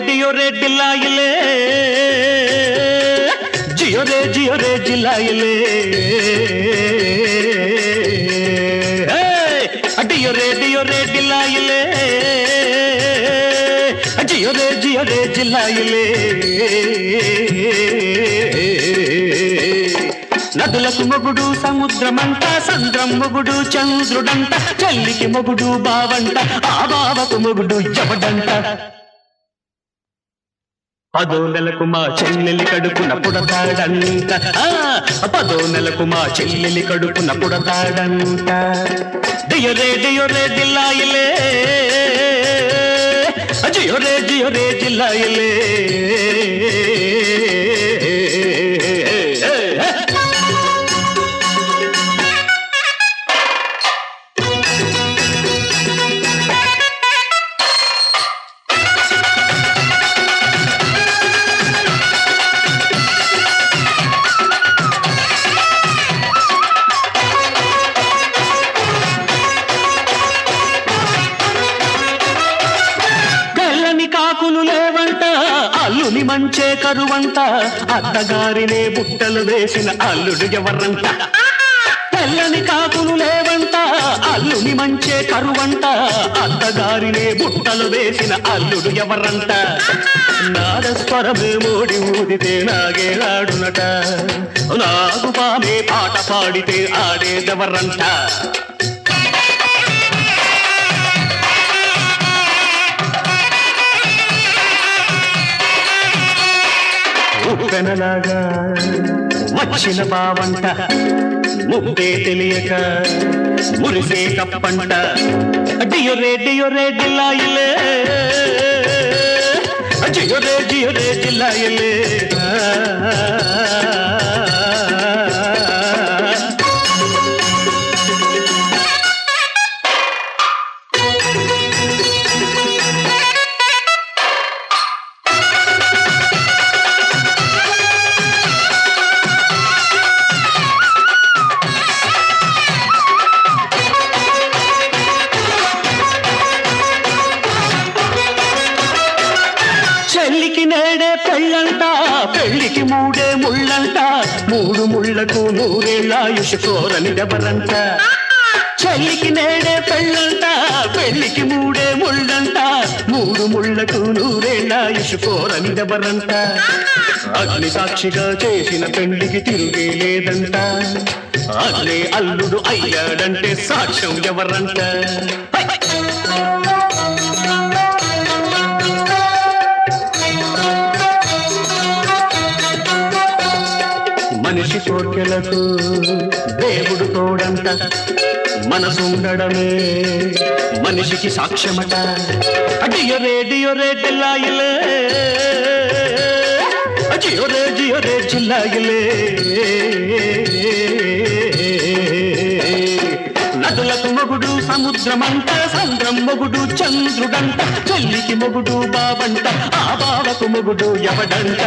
जियो रे दिलाइले जियो रे जिलाइले डियो रे दिलाइले जियो रे जिलाइले నదులకు మొగుడు సముద్రమంట సంద్రం మొగుడు చంద్రుడంట చెల్లికి మొగుడు బావంట ఆ బావకు మొగుడు ఎవడంట పదో నెలకు మా చెల్లెలి కడుపున పుడతాడంట పదో నెలకు మా చెల్లెలి కడుపున పుడతాడంట డియో రే దిలాయిలే జియో రే జిలాయిలే కాకులు లేవంట అల్లుని మంచే కరువంట అత్తగారినే బుట్టలు వేసిన అల్లుడు ఎవరంట తెల్లని కాకులు లేవంట అల్లుని మంచే కరువంట అత్తగారినే బుట్టలు వేసిన అల్లుడు ఎవరంట నాదస్వరమే మోడి ఊదితే నాగేలాడునట నాగు పామే పాట పాడితే ఆడేదెవరంట ఉప్పెనలాగా వచ్చిన బావంట ముద్దే తెలియక మురిసే కప్పంట డియో రే దిలాయిలే జియో రే దిలాయిలే చెల్లికి నేడే పెళ్ళంట పెళ్లికి మూడే ముళ్ళంట మూడు ముళ్లకు నూరేళ్ళాయుష్ కోరనిదెవరంట చెల్లికి నేడే పెళ్ళంట పెళ్లికి మూడే ముళ్ళంట మూడు ముళ్లకు నూరేళ్ళాయుష్ కోరనిదెవరంట అగ్ని సాక్షిగా చేసిన పెళ్లికి తిరుగే లేదంట అగ్ని అల్లుడు అయ్యాడంటే సాక్ష్యం ఎవరంట మనిషి కోర్కెలకు దేవుడు తోడంట మనసుండడమే మనిషికి సాక్ష్యమట డియో రే దిలాయిలే జియో రే జిలాయిలే నదులకు మొగుడు సముద్రమంట సంద్రం మొగుడు చంద్రుడంట చెల్లికి మొగుడు బావంట ఆ బావకు మొగుడు ఎవడంట